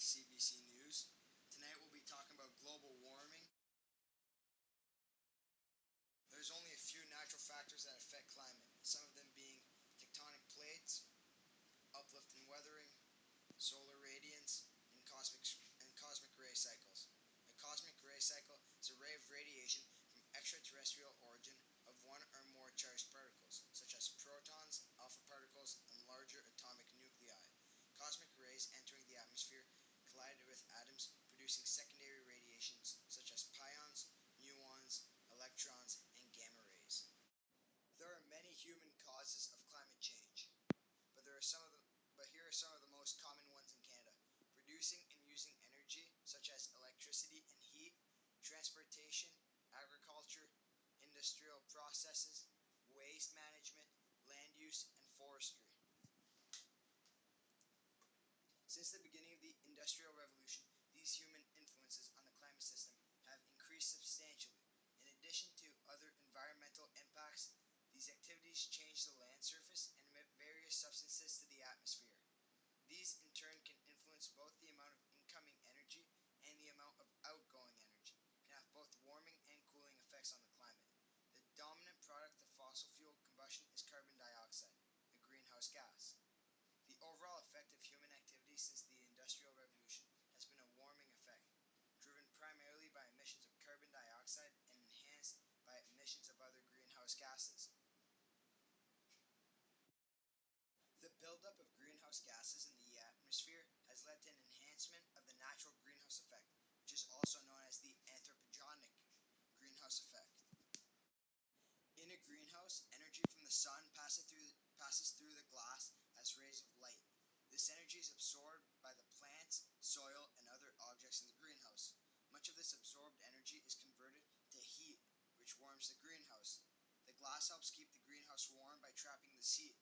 CBC News. Tonight we'll be talking about global warming. There's only a few natural factors that affect climate, some of them being tectonic plates, uplift and weathering, solar radiance, and cosmic ray cycles. A cosmic ray cycle is a ray of radiation from extraterrestrial origin of one or more charged particles, such as protons, alpha particles, and larger atomic nuclei. Cosmic rays entering the atmosphere collided with atoms, producing secondary radiations such as pions, muons, electrons, and gamma rays. There are many human causes of climate change, but here are some of the most common ones in Canada. Producing and using energy such as electricity and heat, transportation, agriculture, industrial processes, waste management, land use, and forestry. Since the beginning of the Industrial Revolution, these human influences on the climate system have increased substantially. In addition to other environmental impacts, these activities change the land surface and emit various substances to the atmosphere. These in turn can influence both the amount of incoming energy and the amount of outgoing energy, can have both warming and cooling effects on the climate. The dominant product of fossil fuel combustion is carbon dioxide, a greenhouse gas. The overall effect of human activity since the Industrial Revolution has been a warming effect, driven primarily by emissions of carbon dioxide and enhanced by emissions of other greenhouse gases. The buildup of greenhouse gases in the atmosphere has led to an enhancement of the natural greenhouse effect, which is also known as the anthropogenic greenhouse effect. In a greenhouse, energy from the sun passes through the glass as rays of light. This energy is absorbed by the plants, soil, and other objects in the greenhouse. Much of this absorbed energy is converted to heat, which warms the greenhouse. The glass helps keep the greenhouse warm by trapping this heat.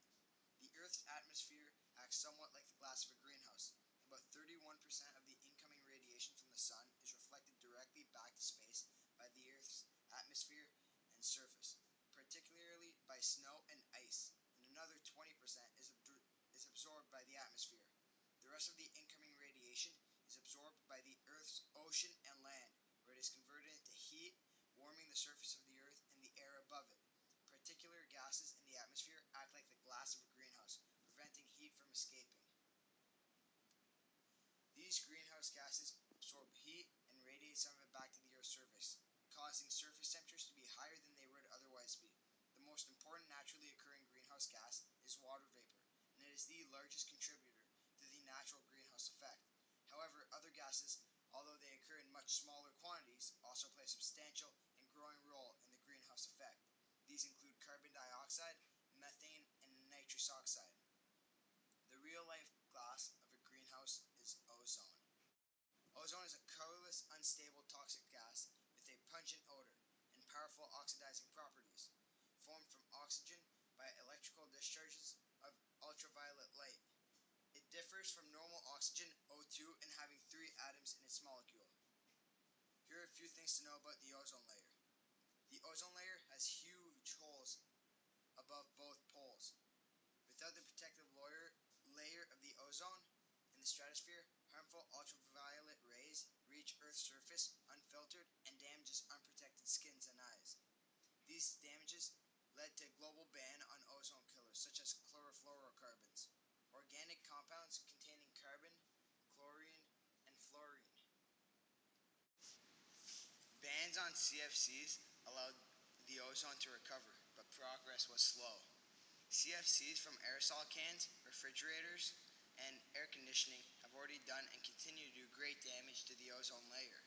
The Earth's atmosphere acts somewhat like the glass of a greenhouse. About 31% of the incoming radiation from the sun is reflected directly back to space by the Earth's atmosphere and surface, particularly by snow and ice, and another 20% is absorbed by the atmosphere. The rest of the incoming radiation is absorbed by the Earth's ocean and land, where it is converted into heat, warming the surface of the Earth and the air above it. Particular gases in the atmosphere act like the glass of a greenhouse, preventing heat from escaping. These greenhouse gases absorb heat and radiate some of it back to the Earth's surface, causing surface temperatures to be higher than they would otherwise be. The most important naturally occurring greenhouse gas is water vapor, and it is the largest contributor to the natural greenhouse effect. However, other gases, although they occur in much smaller quantities, also play a substantial and growing role in the greenhouse effect. These include carbon dioxide, methane, and nitrous oxide. The real-life glass of a greenhouse is ozone. Ozone is a colorless, unstable, toxic gas with a pungent odor and powerful oxidizing properties, formed from oxygen by electrical discharges of ultraviolet light. It differs from normal oxygen, O2, in having 3 atoms in its molecule. Here are a few things to know about the ozone layer. The ozone layer has huge holes above both poles. Without the protective layer of the ozone in the stratosphere, harmful ultraviolet rays reach Earth's surface unfiltered and damages unprotected skins and eyes. These damages led to a global ban on ozone killers such as chlorofluorocarbons, organic compounds containing carbon, chlorine, and fluorine. Bans on CFCs allowed the ozone to recover, but progress was slow. CFCs from aerosol cans, refrigerators, and air conditioning have already done and continue to do great damage to the ozone layer.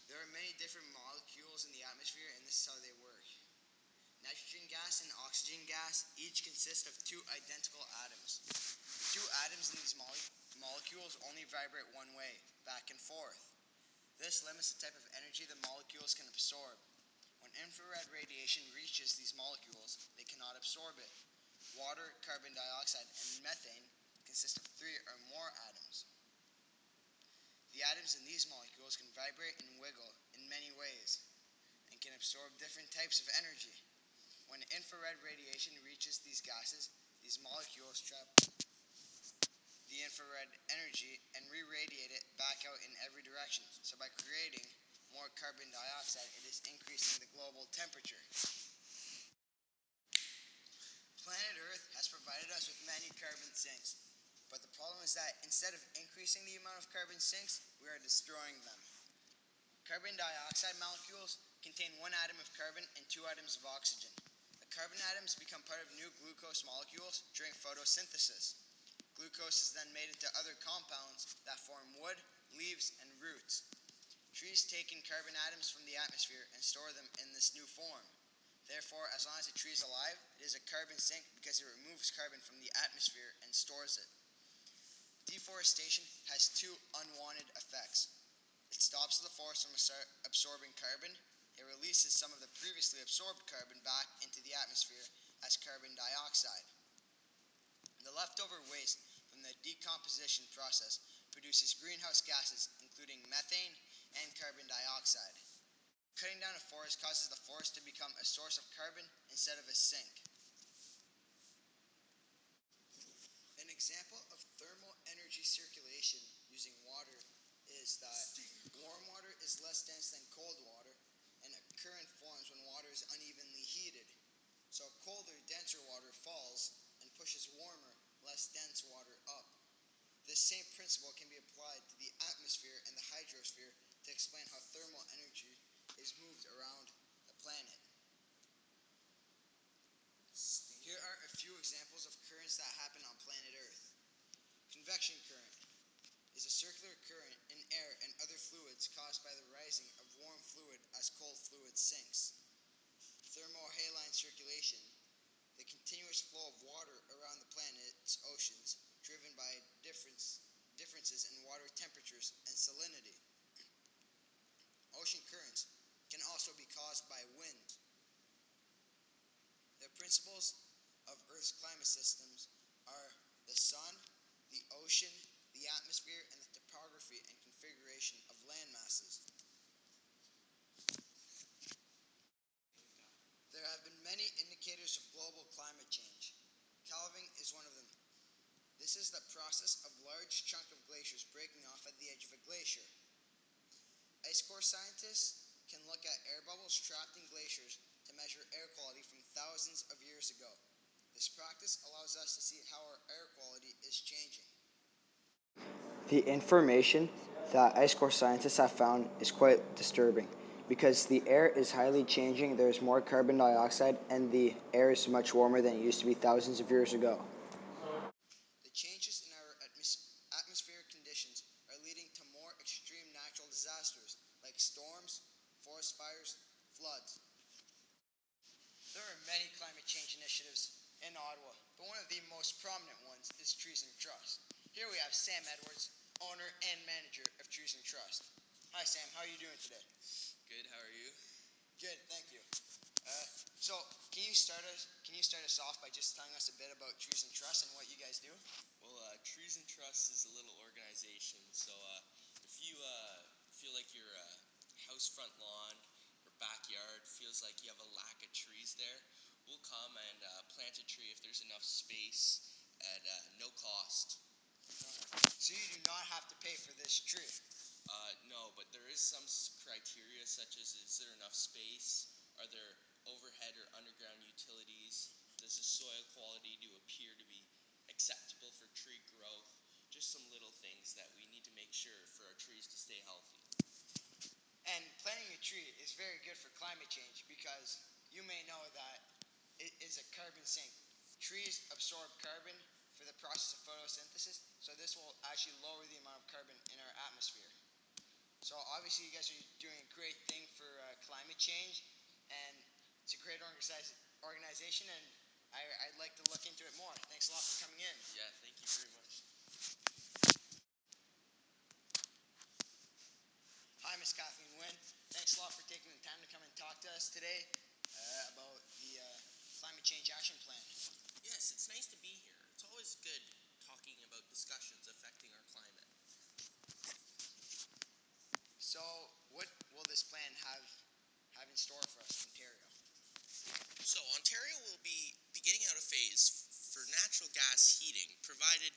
There are many different molecules in the atmosphere, and this is how they work. Nitrogen gas and oxygen gas each consist of 2 identical atoms. 2 atoms in these molecules only vibrate one way, back and forth. This limits the type of energy the molecules can absorb. When infrared radiation reaches these molecules, they cannot absorb it. Water, carbon dioxide, and methane consist of 3 or more atoms. The atoms in these molecules can vibrate and wiggle in many ways and can absorb different types of energy. When infrared radiation reaches these gases, these molecules trap the infrared energy out in every direction. So by creating more carbon dioxide, it is increasing the global temperature. Planet Earth has provided us with many carbon sinks, but the problem is that instead of increasing the amount of carbon sinks, we are destroying them. Carbon dioxide molecules contain one atom of carbon and two atoms of oxygen. The carbon atoms become part of new glucose molecules during photosynthesis. Glucose is then made into other compounds that form wood, leaves, and roots. Trees take in carbon atoms from the atmosphere and store them in this new form. Therefore, as long as a tree is alive, it is a carbon sink because it removes carbon from the atmosphere and stores it. Deforestation has two unwanted effects. It stops the forest from absorbing carbon. It releases some of the previously absorbed carbon back into the atmosphere as carbon dioxide. The leftover waste from the decomposition process produces greenhouse gases, including methane and carbon dioxide. Cutting down a forest causes the forest to become a source of carbon instead of a sink. An example of thermal energy circulation using water is that warm water is less dense than cold water, and a current forms when water is unevenly heated. So colder, denser water falls and pushes warmer, less dense water up. This same principle can be applied to the atmosphere and the hydrosphere to explain how thermal energy is moved around the planet. Here are a few examples of currents that happen on planet Earth. Convection current is a circular current in air and other fluids caused by the rising of warm fluid as cold fluid sinks. Thermohaline circulation, the continuous flow of water around the planet's oceans, driven by differences in water temperatures and salinity. Ocean currents can also be caused by wind. The principles of Earth's climate systems are the sun, the ocean, the atmosphere, and the topography and configuration of land masses. There have been many indicators of global climate change. Calving is one of them. This is the process of large chunks of glaciers breaking off at the edge of a glacier. Ice core scientists can look at air bubbles trapped in glaciers to measure air quality from thousands of years ago. This practice allows us to see how our air quality is changing. The information that ice core scientists have found is quite disturbing because the air is highly changing, there's more carbon dioxide, and the air is much warmer than it used to be thousands of years ago. The changes in our atmospheric conditions are leading to more extreme natural disasters like storms, forest fires, floods. There are many climate change initiatives in Ottawa, but one of the most prominent ones is Trees and Trust. Here we have Sam Edwards, owner and manager of Trees and Trust. Hi Sam, how are you doing today? Good, how are you? Good, thank you. So, can you start us off by just telling us a bit about Trees and Trust and what you guys do? Well, Trees and Trust is a little organization, so if you feel like your house front lawn or backyard feels like you have a lack of trees there, we'll come and plant a tree if there's enough space at no cost. So you do not have to pay for this tree? No, but there is some criteria such as is there enough space? Are there overhead or underground utilities? Does the soil quality appear to be acceptable for tree growth? Just some little things that we need to make sure for our trees to stay healthy. And planting a tree is very good for climate change because you may know that it is a carbon sink. Trees absorb carbon for the process of photosynthesis, so this will actually lower the amount of carbon in our atmosphere. So obviously you guys are doing a great thing for climate change, and it's a great organization, and I'd like to look into it more. Thanks a lot for coming in. Yeah, thank you very much. Hi, Miss Kathleen Wynn. Thanks a lot for taking the time to come and talk to us today about the Climate Change Action Plan. Yes, it's nice to be here. It's always good talking about discussions affecting our climate. So, what will this plan have in store for us in Ontario? So, Ontario will be beginning out a phase for natural gas heating, provided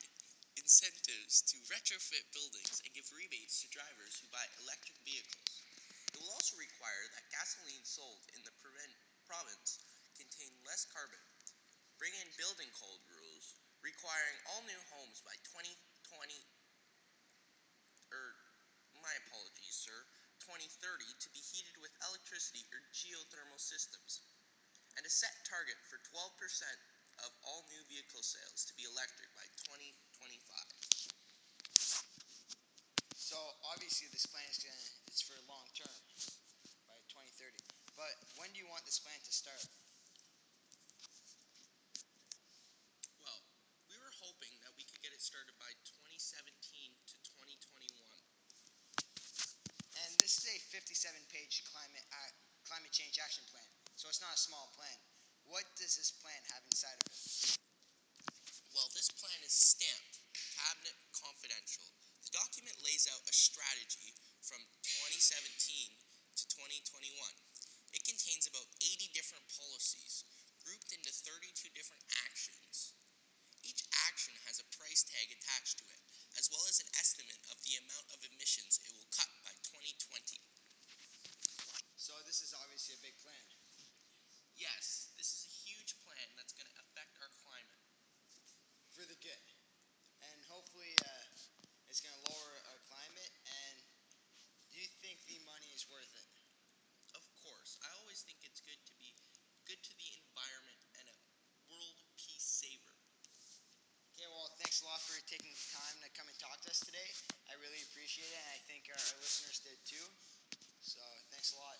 incentives incentives to retrofit buildings and give rebates to drivers who buy electric vehicles. It will also require that gasoline sold in the province contain less carbon. Bring in building code rules requiring all new homes by 2020 my apologies, sir, 2030 to be heated with electricity or geothermal systems, and a set target for 12% of all new vehicle sales to be electric by 2025. So obviously this plan it's for long term by 2030. But when do you want this plan to start? Well, we were hoping that we could get it started by 2017 to 2021. And this is a 57-page climate change action plan, so it's not a small plan. What does this plan have inside of it? Well, this plan is stamped Cabinet Confidential. The document lays out a strategy from 2017 to 2021. It contains about 80 different policies, grouped into 32 different actions. Each action has a price tag attached to it, as well as an estimate of the amount of emissions it will cut by 2020. So this is obviously a big plan. Yes, this is a huge plan that's going to affect our climate. For the good. And hopefully it's going to lower our climate. And do you think the money is worth it? Of course, I always think it's good to be good to the environment and a world peace saver. Okay, well, thanks a lot for taking the time to come and talk to us today. I really appreciate it, and I think our listeners did too. So thanks a lot.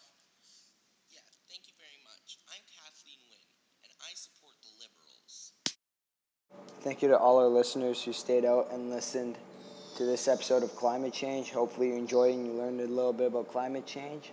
Yeah, thank you very much. I'm Kathleen Wynne, and I support the Liberals. Thank you to all our listeners who stayed out and listened to this episode of Climate Change. Hopefully you enjoyed and you learned a little bit about climate change.